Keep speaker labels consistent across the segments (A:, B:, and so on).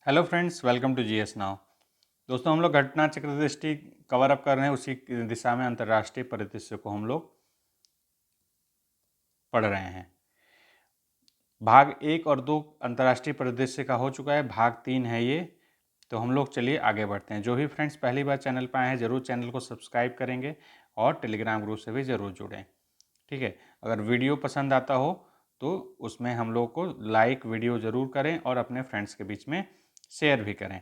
A: Hello friends, welcome to GS Now. दोस्तों, हम लोग घटना चक्र दृष्टि कवर अप कर रहे हैं। उसी दिशा में अंतर्राष्ट्रीय परिदृश्य को हम लोग पढ़ रहे हैं। भाग 1 और 2 अंतर्राष्ट्रीय परिदृश्य का हो चुका है, भाग 3 है ये। तो हम लोग चलिए आगे बढ़ते हैं। जो भी फ्रेंड्स पहली बार चैनल पर आए हैं, ज़रूर चैनल को सब्सक्राइब करेंगे और टेलीग्राम ग्रुप से भी ज़रूर जुड़ें। ठीक है, अगर वीडियो पसंद आता हो तो उसमें हम लोग को लाइक वीडियो ज़रूर करें और अपने फ्रेंड्स के बीच में शेयर भी करें।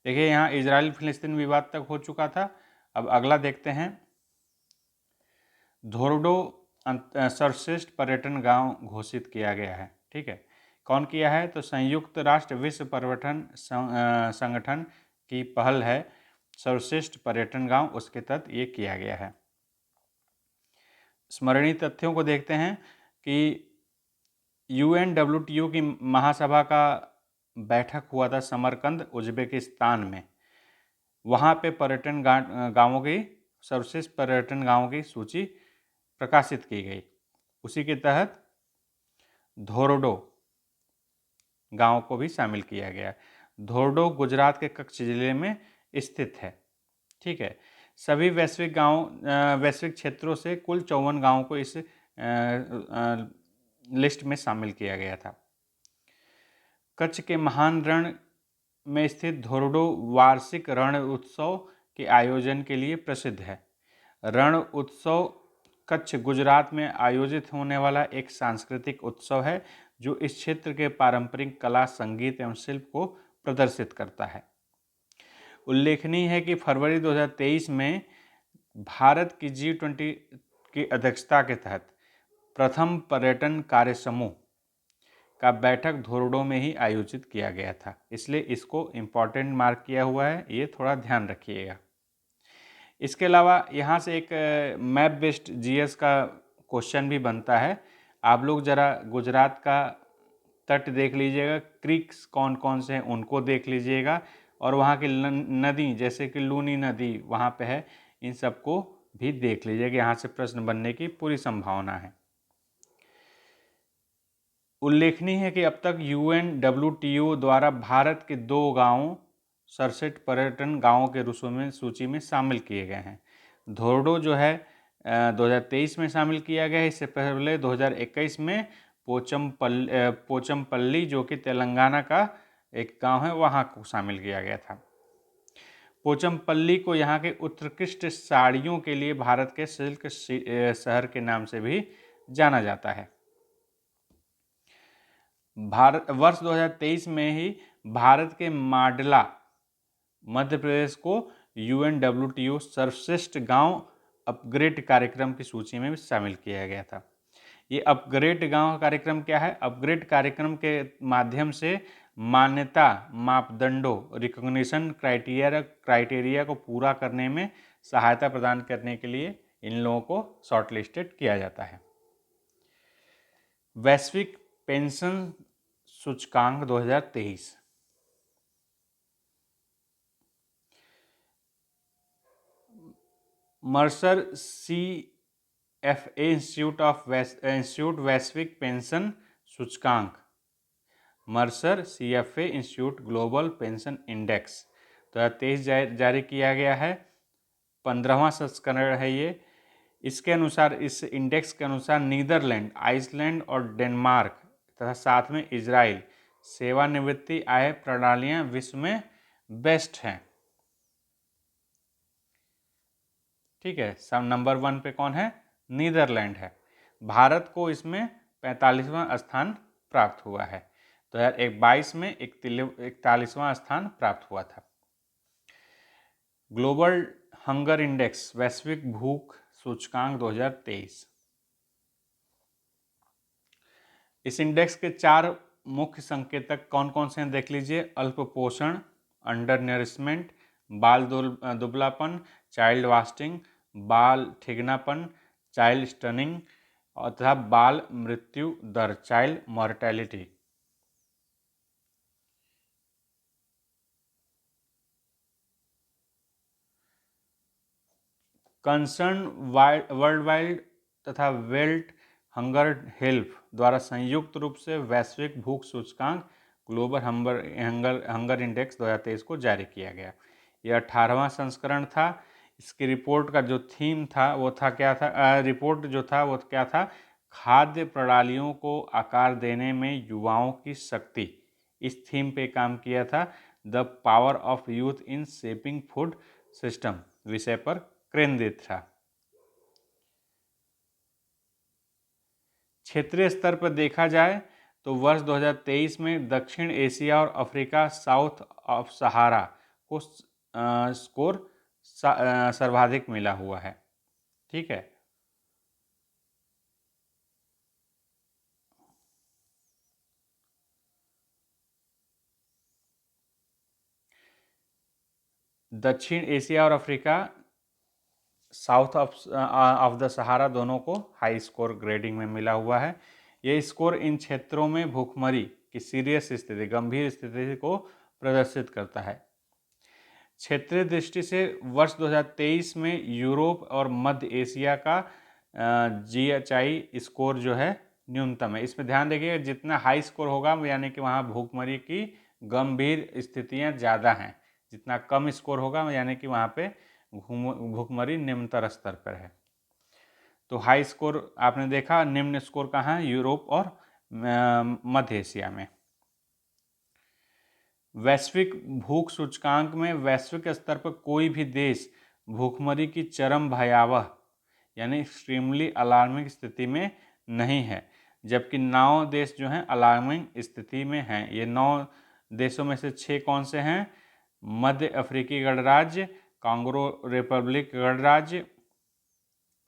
A: देखिए, यहाँ इजराइल फिलिस्तीन विवाद तक हो चुका था। अब अगला देखते हैं। धोर्डो सर्वश्रेष्ठ पर्यटन गांव घोषित किया गया है। ठीक है, कौन किया है? तो संयुक्त राष्ट्र विश्व पर्यटन संगठन की पहल है सर्वश्रेष्ठ पर्यटन गांव, उसके तहत ये किया गया है। स्मरणीय तथ्यों को देखते हैं कि UNWTO की महासभा का बैठक हुआ था समरकंद, उज्बेकिस्तान में। वहाँ पे पर्यटन गांवों की सर्वश्रेष्ठ पर्यटन गांवों की सूची प्रकाशित की गई। उसी के तहत धोर्डो गांव को भी शामिल किया गया। धोर्डो गुजरात के कच्छ जिले में स्थित है। ठीक है, सभी वैश्विक क्षेत्रों से कुल 54 गांवों को इस लिस्ट में शामिल किया गया था। कच्छ के महान रण में स्थित धोर्डो वार्षिक रण उत्सव के आयोजन के लिए प्रसिद्ध है। रण उत्सव कच्छ गुजरात में आयोजित होने वाला एक सांस्कृतिक उत्सव है जो इस क्षेत्र के पारंपरिक कला, संगीत एवं शिल्प को प्रदर्शित करता है। उल्लेखनीय है कि फरवरी 2023 में भारत की G20 की अध्यक्षता के तहत प्रथम पर्यटन कार्य समूह का बैठक धोर्डो में ही आयोजित किया गया था, इसलिए इसको इम्पोर्टेंट मार्क किया हुआ है, ये थोड़ा ध्यान रखिएगा। इसके अलावा यहाँ से एक मैप बेस्ड जीएस का क्वेश्चन भी बनता है। आप लोग ज़रा गुजरात का तट देख लीजिएगा, क्रीक्स कौन कौन से हैं उनको देख लीजिएगा, और वहाँ की नदी जैसे कि लूनी नदी वहाँ पे है, इन सबको भी देख लीजिएगा। यहाँ से प्रश्न बनने की पूरी संभावना है। उल्लेखनीय है कि अब तक UNWTO द्वारा भारत के 2 गांवों सर्वश्रेष्ठ पर्यटन गांवों के रूप में सूची में शामिल किए गए हैं। धोर्डो जो है 2023 में शामिल किया गया है। इससे पहले 2021 में पोचमपल्ली जो कि तेलंगाना का एक गांव है, वहां को शामिल किया गया था। पोचमपल्ली को यहाँ के उत्कृष्ट साड़ियों के लिए भारत के सिल्क शहर के नाम से भी जाना जाता है। वर्ष 2023 में ही भारत के माडला मध्य प्रदेश को UNWTO सर्वश्रेष्ठ गांव अपग्रेड कार्यक्रम की सूची में भी शामिल किया गया था। ये अपग्रेड गांव कार्यक्रम क्या है? अपग्रेड कार्यक्रम के माध्यम से मान्यता मापदंडों रिकॉग्निशन क्राइटेरिया को पूरा करने में सहायता प्रदान करने के लिए इन लोगों को शॉर्टलिस्टेड किया जाता है। वैश्विक पेंशन सूचकांक 2023। मर्सर CFA इंस्टीट्यूट वैश्विक पेंशन सूचकांक, Mercer CFA institute global pension index 2023 जारी किया गया है। 15वां संस्करण है ये। इसके अनुसार, इस इंडेक्स के अनुसार नीदरलैंड, आइसलैंड और डेनमार्क तथा साथ में इजराइल सेवानिवृत्ति आय प्रणालियां विश्व में बेस्ट हैं। ठीक है, सब नंबर 1 पे कौन है? नीदरलैंड है। भारत को इसमें 45वां स्थान प्राप्त हुआ है। 2022 में 41वां स्थान प्राप्त हुआ था। ग्लोबल हंगर इंडेक्स वैश्विक भूख सूचकांक 2023। इस इंडेक्स के 4 मुख्य संकेतक कौन कौन से हैं देख लीजिए। अल्पपोषण, अंडर नरिशमेंट, बाल दुबलापन, चाइल्ड वास्टिंग, बाल ठिगनापन, चाइल्ड स्टनिंग तथा बाल मृत्यु दर, child mortality. Concern world wide तथा वेल्ट हंगर हेल्प द्वारा संयुक्त रूप से वैश्विक भूख सूचकांक ग्लोबल हंगर इंडेक्स 2023 को जारी किया गया। यह 18वां संस्करण था। इसकी रिपोर्ट का जो थीम था वो था क्या था, रिपोर्ट जो था वो क्या था, खाद्य प्रणालियों को आकार देने में युवाओं की शक्ति। इस थीम पे काम किया था। The power of youth in shaping food system विषय पर केंद्रित था। क्षेत्रीय स्तर पर देखा जाए तो वर्ष 2023 में दक्षिण एशिया और अफ्रीका साउथ ऑफ सहारा को स्कोर सर्वाधिक मिला हुआ है। ठीक है। दक्षिण एशिया और Africa south of the Sahara दोनों को हाई स्कोर ग्रेडिंग में मिला हुआ है। ये स्कोर इन क्षेत्रों में भूखमरी की सीरियस स्थिति, गंभीर स्थिति को प्रदर्शित करता है। क्षेत्रीय दृष्टि से वर्ष 2023 में यूरोप और मध्य एशिया का GHI स्कोर जो है न्यूनतम है। इसमें ध्यान रखिएगा, जितना हाई स्कोर होगा यानी कि वहाँ भूखमरी की गंभीर स्थितियाँ ज़्यादा हैं, जितना कम स्कोर होगा यानी कि वहाँ पे भूखमरी निम्नतर स्तर पर है। तो हाई स्कोर आपने देखा, निम्न स्कोर कहाँ है, यूरोप और मध्य एशिया में। वैश्विक भूख सूचकांक में वैश्विक स्तर पर कोई भी देश भूखमरी की चरम भयावह यानी एक्सट्रीमली अलार्मिंग स्थिति में नहीं है, जबकि 9 देश जो हैं अलार्मिंग स्थिति में हैं। ये 9 देशों में से 6 कौन से हैं? मध्य अफ्रीकी गणराज्य, कांगो रिपब्लिक गणराज्य,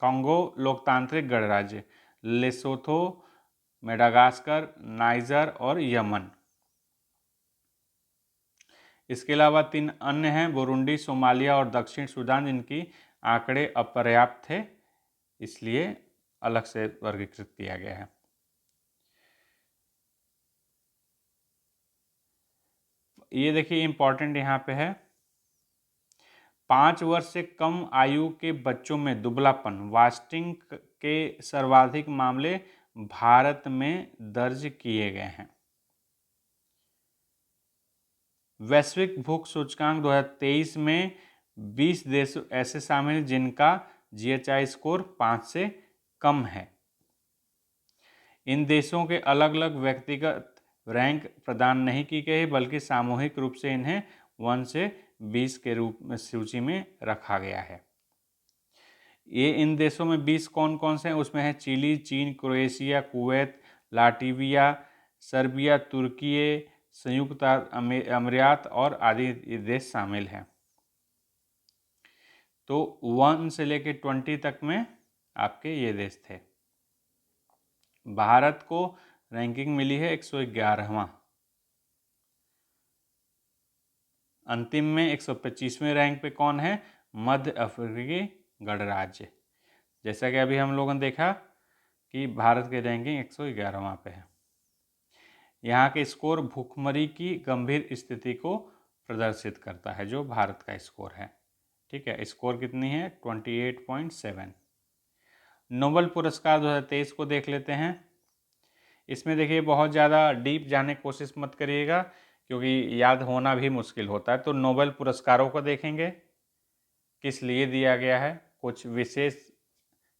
A: कांगो लोकतांत्रिक गणराज्य, लेसोथो, मेडागास्कर, नाइजर और यमन। इसके अलावा 3 अन्य हैं, बुरुंडी, सोमालिया और दक्षिण सूडान, जिनकी आंकड़े अपर्याप्त थे, इसलिए अलग से वर्गीकृत किया गया है। ये देखिए इंपॉर्टेंट यहाँ पे है, 5 वर्ष से कम आयु के बच्चों में दुबलापन वास्टिंग के सर्वाधिक मामले भारत में दर्ज किए गए हैं। वैश्विक भूख सूचकांक 2023 में 20 देश ऐसे शामिल हैं जिनका GHI स्कोर 5 से कम है। इन देशों के अलग अलग व्यक्तिगत रैंक प्रदान नहीं की गई, बल्कि सामूहिक रूप से इन्हें 1 से 20 के रूप में सूची में रखा गया है। ये इन देशों में 20 कौन कौन से हैं? उसमें है चिली, चीन, क्रोएशिया, कुवैत, लाटविया, सर्बिया, तुर्की, संयुक्त अमीरात और आदि देश शामिल हैं। तो 1 से लेकर 20 तक में आपके ये देश थे। भारत को रैंकिंग मिली है 111वां, अंतिम में 125वें रैंक पे कौन है? मध्य अफ्रीकी गणराज्य। जैसा कि अभी हम लोगों ने देखा कि भारत की रैंकिंग 111वां पे है। यहाँ के स्कोर भूखमरी की गंभीर स्थिति को प्रदर्शित करता है, जो भारत का स्कोर है। ठीक है, स्कोर कितनी है? 28.7। नोबेल पुरस्कार 2023 को देख लेते हैं। इसमें देखिए बहुत ज़्यादा डीप जाने की कोशिश मत करिएगा, क्योंकि याद होना भी मुश्किल होता है। तो नोबेल पुरस्कारों को देखेंगे, किस लिए दिया गया है, कुछ विशेष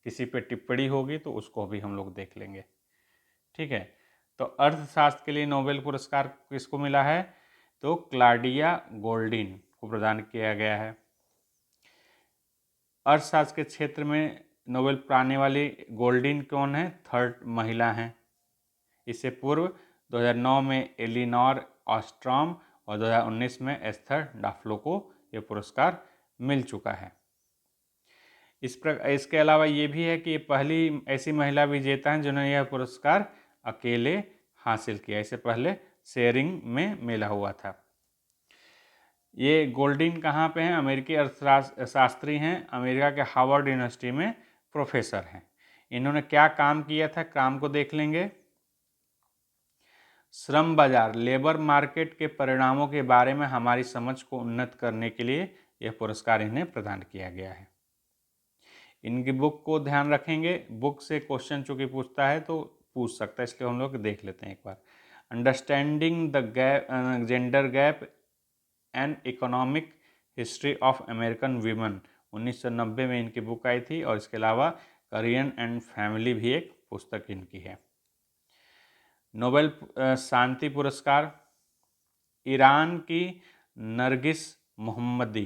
A: किसी पे टिप्पणी होगी तो उसको भी हम लोग देख लेंगे। ठीक है, तो अर्थशास्त्र के लिए नोबेल पुरस्कार किसको मिला है? तो क्लाडिया गोल्डिन को प्रदान किया गया है। अर्थशास्त्र के क्षेत्र में नोबेल पाने वाली गोल्डिन कौन है? 3rd महिला हैं। इससे पूर्व 2009 में एलिनोर ऑस्ट्रॉम और 2019 में एस्थर डाफ्लो को यह पुरस्कार मिल चुका है। इसके अलावा ये भी है कि ये पहली ऐसी महिला विजेता हैं जिन्होंने यह पुरस्कार अकेले हासिल किया। इससे पहले शेयरिंग में मिला हुआ था। ये गोल्डिन कहाँ पे हैं? अमेरिकी अर्थशास्त्री हैं, अमेरिका के हार्वर्ड यूनिवर्सिटी में प्रोफेसर हैं। इन्होंने क्या काम किया था, काम को देख लेंगे। श्रम बाजार, लेबर मार्केट के परिणामों के बारे में हमारी समझ को उन्नत करने के लिए यह पुरस्कार इन्हें प्रदान किया गया है। इनकी बुक को ध्यान रखेंगे, बुक से क्वेश्चन चूंकि पूछता है तो पूछ सकता है, इसलिए हम लोग देख लेते हैं एक बार। Understanding the gap, gender gap and economic history of American women, 1990 में इनकी बुक आई थी। और इसके अलावा करियर एंड फैमिली भी एक पुस्तक इनकी है। नोबेल शांति पुरस्कार ईरान की नरगिस मोहम्मदी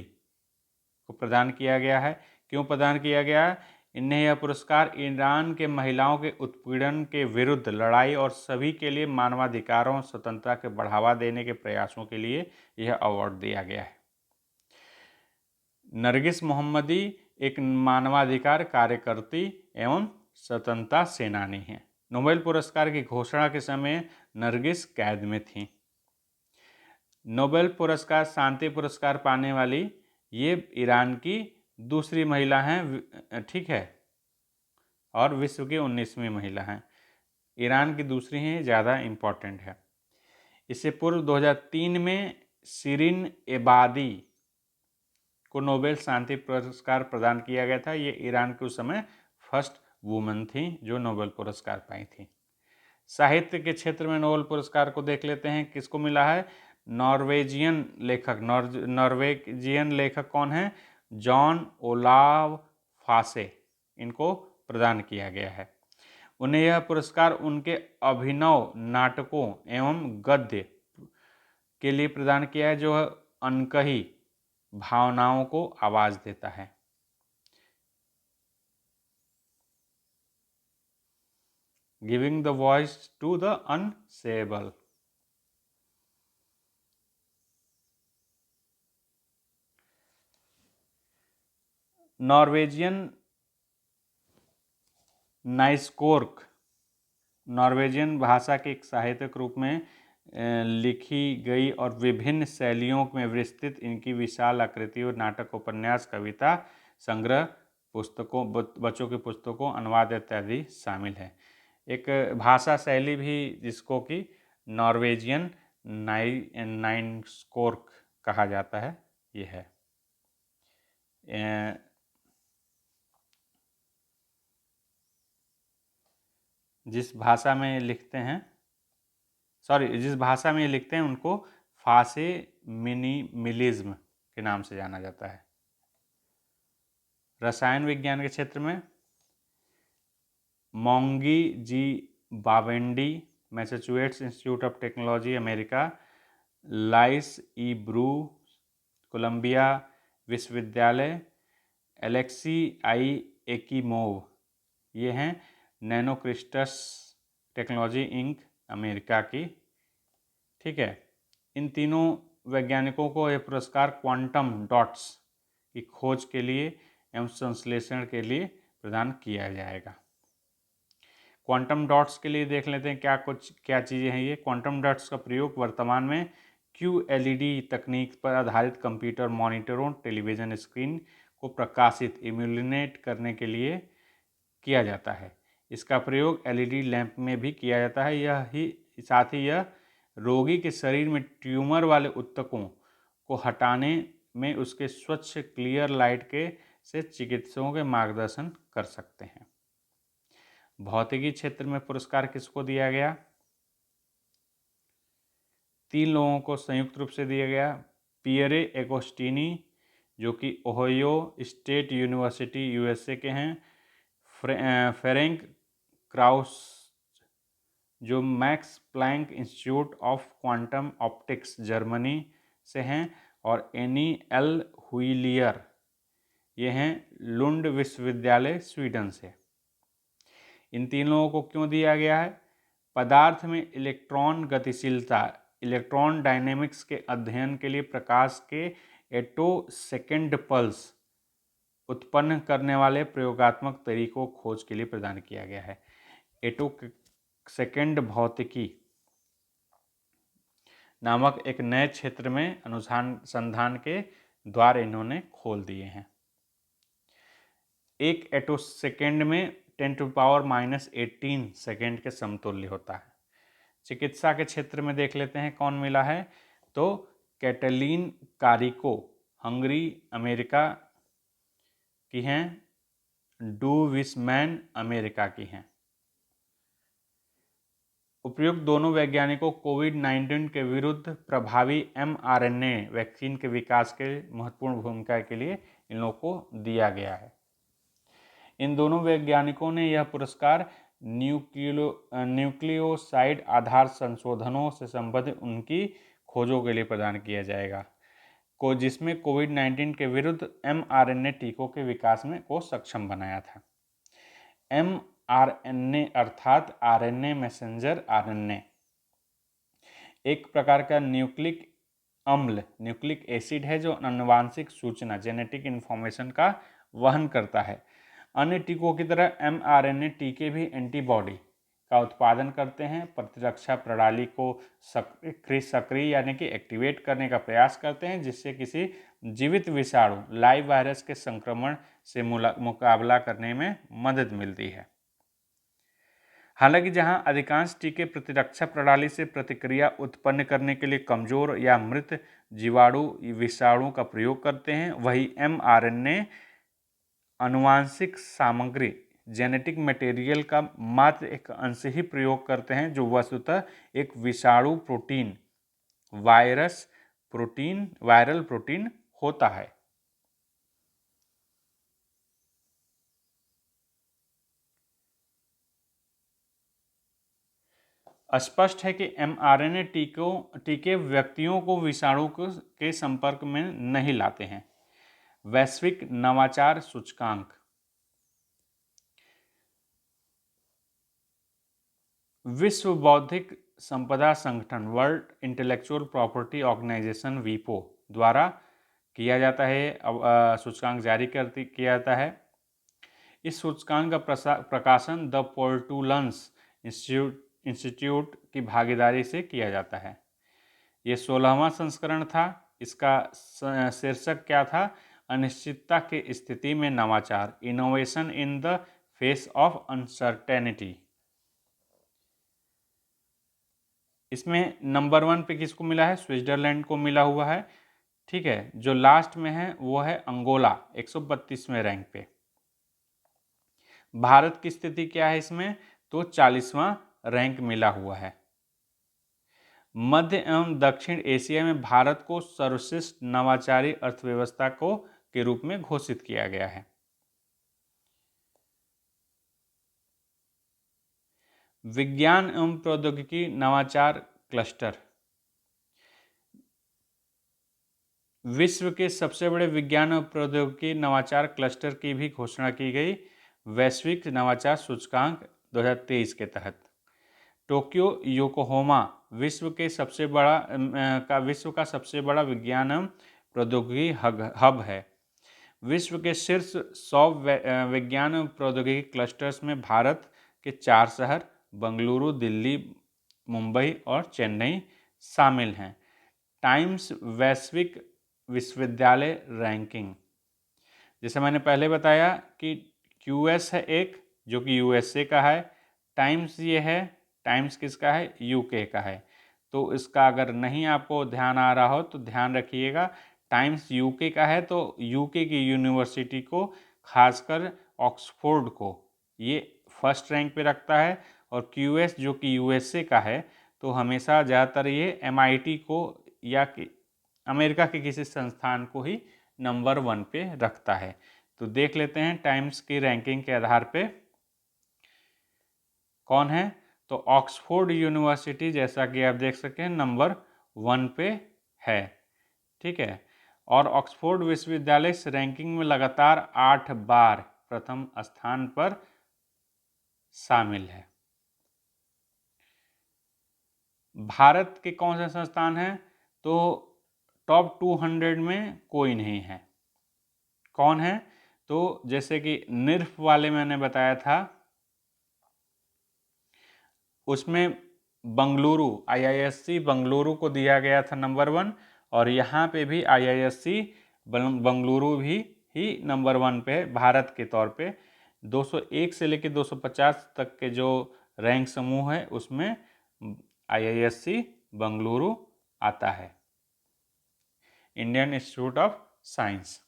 A: को प्रदान किया गया है। क्यों प्रदान किया गया है? इन्हें यह पुरस्कार ईरान के महिलाओं के उत्पीड़न के विरुद्ध लड़ाई और सभी के लिए मानवाधिकारों और स्वतंत्रता के बढ़ावा देने के प्रयासों के लिए यह अवार्ड दिया गया है। नरगिस मोहम्मदी एक मानवाधिकार कार्यकर्ती एवं स्वतंत्रता सेनानी हैं। नोबेल पुरस्कार की घोषणा के समय नरगिस कैद में थीं। नोबेल पुरस्कार शांति पुरस्कार पाने वाली ये ईरान की दूसरी महिला हैं, ठीक है, और विश्व की 19वीं महिला हैं। ईरान की दूसरी हैं, ज़्यादा इम्पोर्टेंट है। इससे पूर्व 2003 में शिरीन एबादी को नोबेल शांति पुरस्कार प्रदान किया गया था। ये ईरान के उस समय फर्स्ट वुमन थी जो नोबेल पुरस्कार पाई थी। साहित्य के क्षेत्र में नोबेल पुरस्कार को देख लेते हैं, किसको मिला है। नॉर्वेजियन लेखक कौन है? जॉन ओलाव फासे, इनको प्रदान किया गया है। उन्हें यह पुरस्कार उनके अभिनव नाटकों एवं गद्य के लिए प्रदान किया है जो अनकही भावनाओं को आवाज देता है। Giving the voice to the unsayable. Norwegian नाइस्कोर्क नॉर्वेजियन भाषा के एक साहित्यिक रूप में लिखी गई और विभिन्न शैलियों में विस्तृत इनकी विशाल आकृति और नाटक, उपन्यास, कविता संग्रह, पुस्तकों, बच्चों की पुस्तकों, अनुवाद इत्यादि शामिल है। एक भाषा शैली भी जिसको कि नॉर्वेजियन नाइस्कोर्क कहा जाता है, ये है। जिस भाषा में लिखते हैं उनको फासे मिनिमिलिज्म के नाम से जाना जाता है। रसायन विज्ञान के क्षेत्र में Moungi G Bawendi, Massachusetts Institute of Technology, America. Louis E Brus, Columbia विश्वविद्यालय। एलेक्सी आई एकीमोव, ये हैं नैनोक्रिस्टस टेक्नोलॉजी इंक, अमेरिका की, ठीक है। इन तीनों वैज्ञानिकों को यह पुरस्कार क्वांटम डॉट्स की खोज के लिए एवं संश्लेषण के लिए प्रदान किया जाएगा। क्वांटम डॉट्स के लिए देख लेते हैं क्या चीज़ें हैं ये। क्वांटम डॉट्स का प्रयोग वर्तमान में QLED तकनीक पर आधारित कंप्यूटर मॉनिटरों, टेलीविज़न स्क्रीन को प्रकाशित इल्यूमिनेट करने के लिए किया जाता है। इसका प्रयोग LED लैंप में भी किया जाता है। साथ ही यह रोगी के शरीर में ट्यूमर वाले ऊतकों को हटाने में उसके स्वच्छ क्लियर लाइट से चिकित्सकों के मार्गदर्शन कर सकते हैं। भौतिकी क्षेत्र में पुरस्कार किसको दिया गया? 3 लोगों को संयुक्त रूप से दिया गया। पियरे एगोस्टिनी जो कि ओहियो स्टेट यूनिवर्सिटी USA के हैं। फेरेंक क्राउस जो Max Planck Institute of Quantum Optics Germany से हैं। और एनी एल हुइलियर, ये हैं लुंड विश्वविद्यालय स्वीडन से। इन 3 लोगों को क्यों दिया गया है? पदार्थ में इलेक्ट्रॉन गतिशीलता, इलेक्ट्रॉन डायनेमिक्स के अध्ययन के लिए प्रकाश के एटोसेकेंड पल्स उत्पन्न करने वाले प्रयोगात्मक तरीकों खोज के लिए प्रदान किया गया है। एटोसेकेंड भौतिकी नामक एक नए क्षेत्र में अनुसंधान के द्वार इन्होंने खोल दिए हैं। एक एटोसेकेंड में 10⁻⁻18 सेकेंड के समतुल्य होता है। चिकित्सा के क्षेत्र में देख लेते हैं कौन मिला है। तो कैटलीन कारिको हंगरी अमेरिका की हैं। डू विसमैन अमेरिका की हैं। उपयुक्त दोनों वैज्ञानिकों कोविड-19 के विरुद्ध प्रभावी mRNA वैक्सीन के विकास के महत्वपूर्ण भूमिका के लिए इन लोगों को दिया गया है। इन दोनों वैज्ञानिकों ने यह पुरस्कार न्यूक्लियोसाइड आधार संशोधनों से संबंधित उनकी खोजों के लिए प्रदान किया जाएगा, जिसमें कोविड-19 के विरुद्ध mRNA टीकों के विकास में को सक्षम बनाया था। mRNA अर्थात RNA मैसेंजर RNA एक प्रकार का न्यूक्लिक अम्ल न्यूक्लिक एसिड है जो आनुवांशिक सूचना जेनेटिक इन्फॉर्मेशन का वहन करता है। अन्य टीकों की तरह mRNA टीके भी एंटीबॉडी का उत्पादन करते हैं, प्रतिरक्षा प्रणाली को सक्रिय यानी कि एक्टिवेट करने का प्रयास करते हैं, जिससे किसी जीवित विषाणु लाइव वायरस के संक्रमण से मुकाबला करने में मदद मिलती है। हालांकि जहां अधिकांश टीके प्रतिरक्षा प्रणाली से प्रतिक्रिया उत्पन्न करने के लिए कमजोर या मृत जीवाणु विषाणु का प्रयोग करते हैं, वही mRNA आनुवांशिक सामग्री जेनेटिक मटेरियल का मात्र एक अंश ही प्रयोग करते हैं, जो वस्तुतः एक विषाणु प्रोटीन वायरल प्रोटीन होता है। स्पष्ट है कि mRNA टीके व्यक्तियों को विषाणु के संपर्क में नहीं लाते हैं। वैश्विक नवाचार सूचकांक। विश्व बौद्धिक संपदा संगठन वर्ल्ड इंटेलेक्चुअल प्रॉपर्टी ऑर्गेनाइजेशन वीपो द्वारा किया जाता है, सूचकांक जारी किया जाता है। इस सूचकांक का प्रकाशन द पोर्टुलन्स इंस्टीट्यूट की भागीदारी से किया जाता है। ये 16वां संस्करण था। इसका शीर्षक क्या था? अनिश्चितता की स्थिति में नवाचार, innovation in the face of uncertainty. इसमें नंबर 1 पे किसको मिला है? स्विट्जरलैंड को मिला हुआ है। ठीक है, जो लास्ट में है वो है अंगोला 132वें रैंक पे। भारत की स्थिति क्या है इसमें? तो 40वां रैंक मिला हुआ है। मध्य एवं दक्षिण एशिया में भारत को सर्वश्रेष्ठ नवाचारी अर्थव्यवस्था के रूप में घोषित किया गया है। विज्ञान एवं प्रौद्योगिकी नवाचार क्लस्टर। विश्व के सबसे बड़े विज्ञान और प्रौद्योगिकी नवाचार क्लस्टर की भी घोषणा की गई वैश्विक नवाचार सूचकांक 2023 के तहत। टोक्यो योकोहामा विश्व का सबसे बड़ा विज्ञान एवं प्रौद्योगिकी हब है। विश्व के शीर्ष 100 विज्ञान एवं प्रौद्योगिकी क्लस्टर्स में भारत के 4 शहर बेंगलुरु, दिल्ली, मुंबई और चेन्नई शामिल हैं। टाइम्स वैश्विक विश्वविद्यालय रैंकिंग, जैसे मैंने पहले बताया कि QS है एक जो कि USA का है, टाइम्स ये है, टाइम्स किसका है? UK का है। तो इसका अगर नहीं आपको ध्यान आ रहा हो तो ध्यान रखिएगा, टाइम्स UK का है तो UK की यूनिवर्सिटी को, खासकर ऑक्सफोर्ड को, ये फर्स्ट रैंक पे रखता है, और QS जो कि USA का है तो हमेशा ज़्यादातर ये MIT को या कि अमेरिका के किसी संस्थान को ही नंबर 1 पे रखता है। तो देख लेते हैं टाइम्स की रैंकिंग के आधार पे कौन है। तो ऑक्सफोर्ड यूनिवर्सिटी, जैसा कि आप देख सकते हैं, नंबर 1 पे है। ठीक है, और ऑक्सफोर्ड विश्वविद्यालय इस रैंकिंग में लगातार 8 बार प्रथम स्थान पर शामिल है। भारत के कौन से संस्थान हैं? तो टॉप 200 में कोई नहीं है। कौन है? तो जैसे कि निर्फ वाले मैंने बताया था, उसमें बंगलुरु IISc बंगलुरु को दिया गया था नंबर 1, और यहाँ पे भी IISc बंगलुरु भी ही नंबर 1 पे है भारत के तौर पे। 201 से लेकर 250 तक के जो रैंक समूह है उसमें IISc बंगलुरु आता है, Indian institute of science.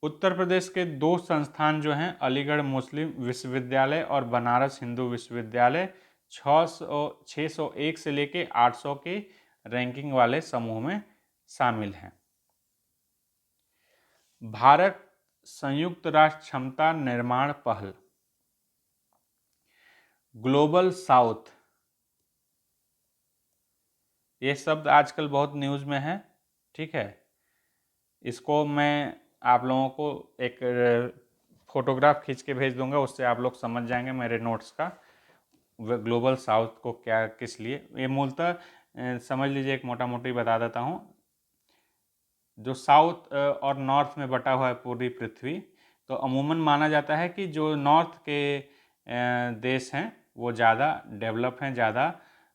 A: Uttar Pradesh के दो संस्थान जो हैं, अलीगढ़ मुस्लिम विश्वविद्यालय और बनारस हिंदू विश्वविद्यालय, 601 से लेके 800 के रैंकिंग वाले समूह में शामिल हैं। भारत संयुक्त राष्ट्र क्षमता निर्माण पहल, ग्लोबल साउथ, ये शब्द आजकल बहुत न्यूज़ में है। ठीक है, इसको मैं आप लोगों को एक फोटोग्राफ खींच के भेज दूंगा, उससे आप लोग समझ जाएंगे मेरे नोट्स का ग्लोबल साउथ को क्या किस लिए। ये मूलतः समझ लीजिए, एक मोटा मोटी बता देता हूँ। जो साउथ और नॉर्थ में बटा हुआ है पूरी पृथ्वी, तो अमूमन माना जाता है कि जो नॉर्थ के देश हैं वो ज़्यादा डेवलप हैं, ज़्यादा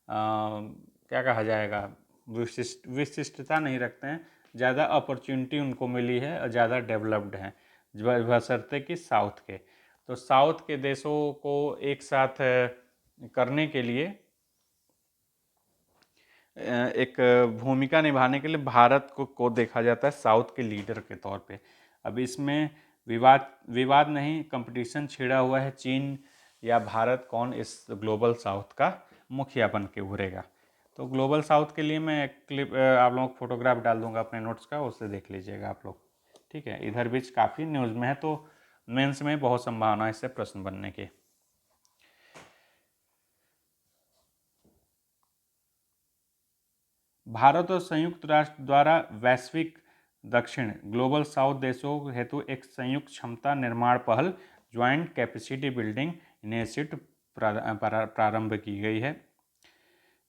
A: क्या कहा जाएगा, विशिष्टता नहीं रखते हैं, ज़्यादा अपॉर्चुनिटी उनको मिली है और ज़्यादा डेवलप्ड हैं बशर्ते कि साउथ के। तो साउथ के देशों को एक साथ करने के लिए, एक भूमिका निभाने के लिए भारत को देखा जाता है साउथ के लीडर के तौर पे। अब इसमें विवाद नहीं, कंपटीशन छिड़ा हुआ है, चीन या भारत कौन इस ग्लोबल साउथ का मुखिया बन के उभरेगा। तो ग्लोबल साउथ के लिए मैं एक क्लिप आप लोगों को फोटोग्राफ डाल दूंगा अपने नोट्स का, उससे देख लीजिएगा आप लोग। ठीक है, इधर बीच काफ़ी न्यूज़ में है, तो मेंस में बहुत संभावना है इससे प्रश्न बनने की। भारत और संयुक्त राष्ट्र द्वारा वैश्विक दक्षिण ग्लोबल साउथ देशों हेतु एक संयुक्त क्षमता निर्माण पहल, ज्वाइंट कैपेसिटी बिल्डिंग इनिशिएटिव प्रारंभ की गई है।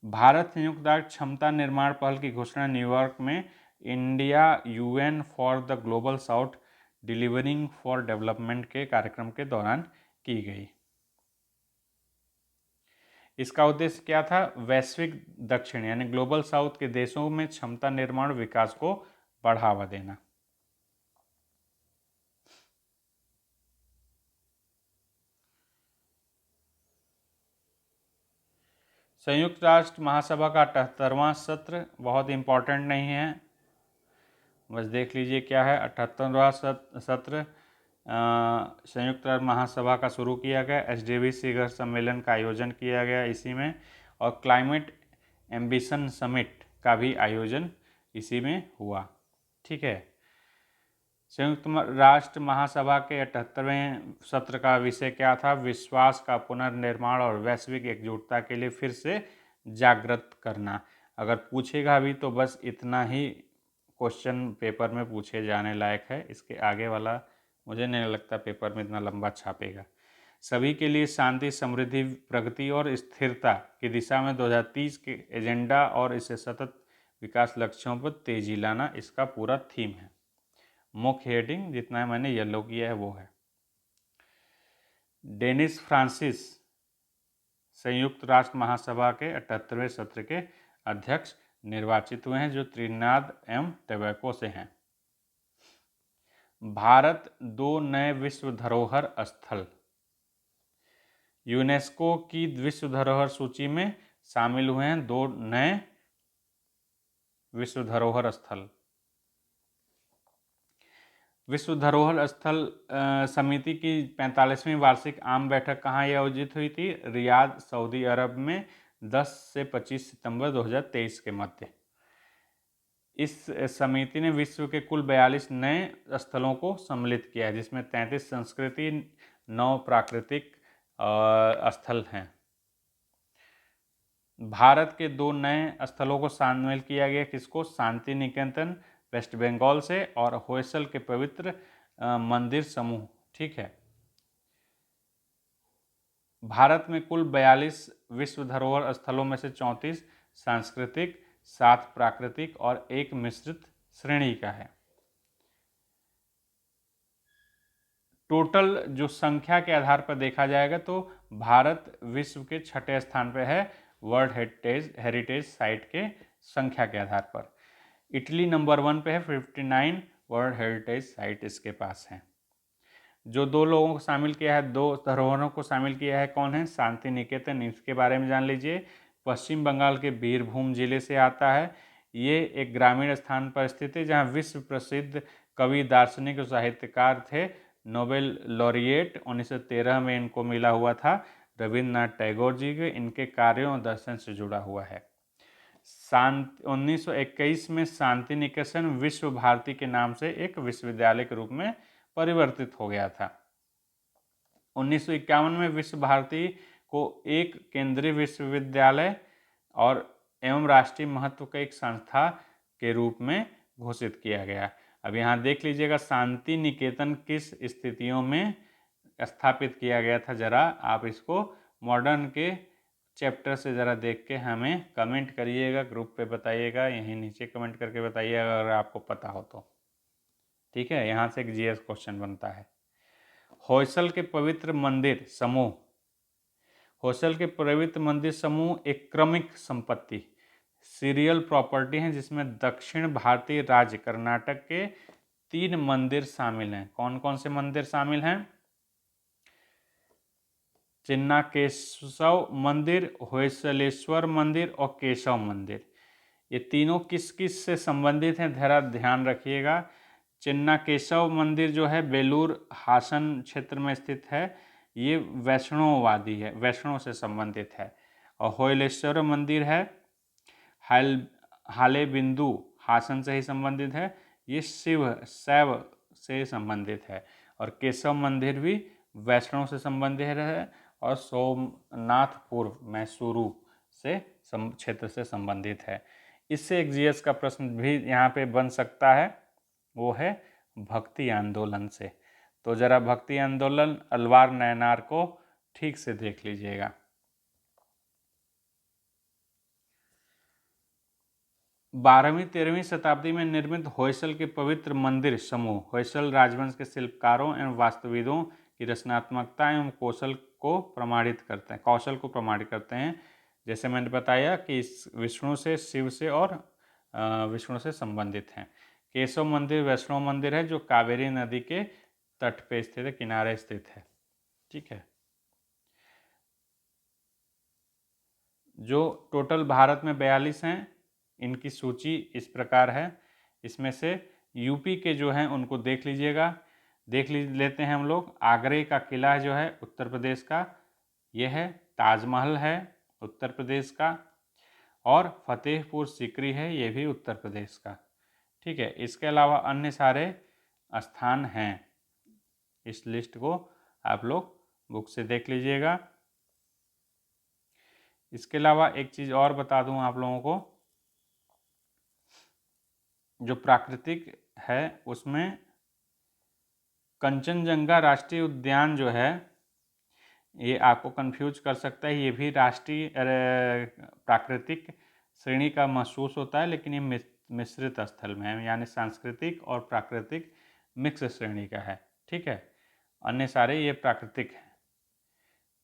A: भारत संयुक्त राष्ट्र क्षमता निर्माण पहल की घोषणा न्यूयॉर्क में India UN for the global south delivering for development के कार्यक्रम के दौरान की गई। इसका उद्देश्य क्या था? वैश्विक दक्षिण यानी ग्लोबल साउथ के देशों में क्षमता निर्माण विकास को बढ़ावा देना। संयुक्त राष्ट्र महासभा का 78वां सत्र बहुत इम्पोर्टेंट नहीं है, बस देख लीजिए क्या है। 78वां सत्र संयुक्त राष्ट्र महासभा का शुरू किया गया, SDB शिखर सम्मेलन का आयोजन किया गया इसी में, और क्लाइमेट एम्बिशन समिट का भी आयोजन इसी में हुआ। ठीक है, संयुक्त राष्ट्र महासभा के 78वें सत्र का विषय क्या था? विश्वास का पुनर्निर्माण और वैश्विक एकजुटता के लिए फिर से जागृत करना। अगर पूछेगा भी तो बस इतना ही क्वेश्चन पेपर में पूछे जाने लायक है, इसके आगे वाला मुझे नहीं लगता पेपर में इतना लंबा छापेगा। सभी के लिए शांति, समृद्धि, प्रगति और स्थिरता की दिशा में 2030 के एजेंडा और इसे सतत विकास लक्ष्यों पर तेजी लाना इसका पूरा थीम है। मुख्य हेडिंग जितना मैंने येलो किया है वो है। डेनिस फ्रांसिस संयुक्त राष्ट्र महासभा के 78वें सत्र के अध्यक्ष निर्वाचित हुए हैं, जो त्रिनाद एवं टोबैगो से हैं। भारत 2 नए विश्व धरोहर स्थल, यूनेस्को की विश्व धरोहर सूची में शामिल हुए हैं 2 नए विश्व धरोहर स्थल। विश्व धरोहर स्थल समिति की 45वीं वार्षिक आम बैठक कहाँ आयोजित हुई थी? रियाद, सऊदी अरब में 10 से 25 सितंबर 2023 के मध्य। इस समिति ने विश्व के कुल 42 नए स्थलों को सम्मिलित किया है, जिसमें 33 संस्कृति, 9 प्राकृतिक स्थल हैं। भारत के 2 नए स्थलों को शामिल किया गया, किसको? शांति निकेतन वेस्ट बंगाल से और होयसल के पवित्र मंदिर समूह। ठीक है, भारत में कुल 42 विश्व धरोहर स्थलों में से 34 सांस्कृतिक, 7 प्राकृतिक और 1 मिश्रित श्रेणी का है। टोटल जो संख्या के आधार पर देखा जाएगा तो भारत विश्व के 6ठे स्थान पर है वर्ल्ड हेरिटेज साइट के संख्या के आधार पर। इटली नंबर 1 पे है, 59 वर्ल्ड हेरिटेज साइट इसके पास है। जो 2 लोगों को शामिल किया है, 2 धरोहरों को शामिल किया है, कौन है? शांति निकेतन, इसके बारे में जान लीजिए। पश्चिम बंगाल के बीरभूम जिले से आता है। ये एक ग्रामीण स्थान पर स्थित है जहाँ विश्व प्रसिद्ध कवि, दार्शनिक और साहित्यकार थे। नोबेल लॉरिएट 1913 में इनको मिला हुआ था रविन्द्रनाथ टैगोर जी के। इनके कार्यों और दर्शन से जुड़ा हुआ है। 1921 में शांति निकेतन विश्व भारती के नाम से एक विश्वविद्यालय के रूप में परिवर्तित हो गया था। 1951 में विश्व भारती को एक केंद्रीय विश्वविद्यालय और एवं राष्ट्रीय महत्व का एक संस्था के रूप में घोषित किया गया। अब यहाँ देख लीजिएगा शांति निकेतन किस स्थितियों में स्थापित किया गया था, जरा आप इसको मॉडर्न के चैप्टर से ज़रा देख के हमें कमेंट करिएगा, ग्रुप पे बताइएगा, यहीं नीचे कमेंट करके बताइएगा अगर आपको पता हो तो। ठीक है, यहाँ से एक जीएस क्वेश्चन बनता है। होयसल के पवित्र मंदिर समूह। होयसल के पवित्र मंदिर समूह एक क्रमिक संपत्ति सीरियल प्रॉपर्टी है जिसमें दक्षिण भारतीय राज्य कर्नाटक के 3 मंदिर शामिल हैं। कौन कौन से मंदिर शामिल हैं? चिन्नाकेशव मंदिर, होयसलेश्वर मंदिर और केशव मंदिर। ये तीनों किस किस से संबंधित हैं, जरा ध्यान रखिएगा। चिन्नाकेशव मंदिर जो है बेलूर हासन क्षेत्र में स्थित है, ये वैष्णववादी है, वैष्णव से संबंधित है। और होयलेश्वर मंदिर है हालेबिंदु हासन से ही संबंधित है, ये शैव से संबंधित है। और केशव मंदिर भी वैष्णव से संबंधित है और सोमनाथपुर मैसूरू से क्षेत्र से संबंधित है। इससे एक जीएस का प्रश्न भी यहाँ पे बन सकता है, वो है भक्ति आंदोलन से। तो जरा भक्ति आंदोलन अलवार नैनार को ठीक से देख लीजिएगा। 12वीं-13वीं शताब्दी में निर्मित होयसल के पवित्र मंदिर समूह होयसल राजवंश के शिल्पकारों एवं वास्तुविदों की रचनात्मकता एवं कौशल को प्रमाणित करते हैं। जैसे मैंने बताया कि इस विष्णु से, शिव से और विष्णु से संबंधित हैं। केशव मंदिर वैष्णव मंदिर है जो कावेरी नदी के तट पे स्थित है, किनारे स्थित है। ठीक है, जो टोटल भारत में 42 हैं, इनकी सूची इस प्रकार है। इसमें से यूपी के जो हैं उनको देख लीजिएगा। लेते हैं हम लोग। आगरे का किला जो है उत्तर प्रदेश का, यह है। ताजमहल है उत्तर प्रदेश का। और फतेहपुर सीकरी है, ये भी उत्तर प्रदेश का। ठीक है, इसके अलावा अन्य सारे स्थान हैं। इस लिस्ट को आप लोग बुक से देख लीजिएगा। इसके अलावा एक चीज़ और बता दूं आप लोगों को, जो प्राकृतिक है उसमें कंचनजंगा राष्ट्रीय उद्यान जो है, ये आपको कंफ्यूज कर सकता है। ये भी राष्ट्रीय प्राकृतिक श्रेणी का महसूस होता है, लेकिन ये मिश्रित स्थल में है, यानी सांस्कृतिक और प्राकृतिक मिक्स श्रेणी का है। ठीक है, अन्य सारे ये प्राकृतिक हैं।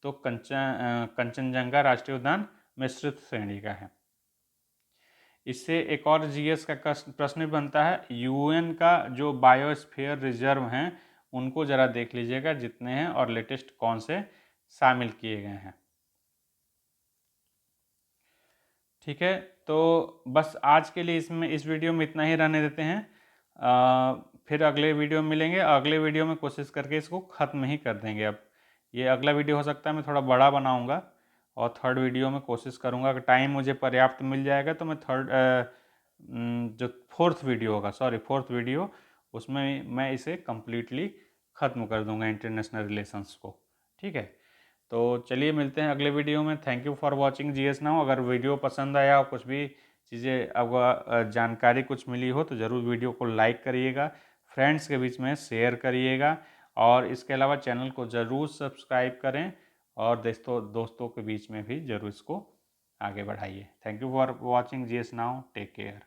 A: तो कंचनजंगा राष्ट्रीय उद्यान मिश्रित श्रेणी का है। इससे एक और जीएस का प्रश्न बनता है, यूएन का जो बायोस्फीयर रिजर्व हैं उनको जरा देख लीजिएगा जितने हैं और लेटेस्ट कौन से शामिल किए गए हैं। ठीक है, तो बस आज के लिए इस वीडियो में इतना ही रहने देते हैं। फिर अगले वीडियो में मिलेंगे। अगले वीडियो में कोशिश करके इसको ख़त्म ही कर देंगे। अब ये अगला वीडियो हो सकता है मैं थोड़ा बड़ा बनाऊंगा और थर्ड वीडियो में कोशिश करूंगा कि टाइम मुझे पर्याप्त मिल जाएगा तो मैं जो फोर्थ वीडियो उसमें मैं इसे कम्प्लीटली ख़त्म कर दूंगा, इंटरनेशनल रिलेशंस को। ठीक है, तो चलिए मिलते हैं अगले वीडियो में। Thank you for watching GS now. अगर वीडियो पसंद आया और कुछ भी चीज़ें अब जानकारी कुछ मिली हो तो ज़रूर वीडियो को लाइक करिएगा, फ्रेंड्स के बीच में शेयर करिएगा और इसके अलावा चैनल को ज़रूर सब्सक्राइब करें और दोस्तों के बीच में भी ज़रूर इसको आगे बढ़ाइए। Thank you for watching GS Now. Take care.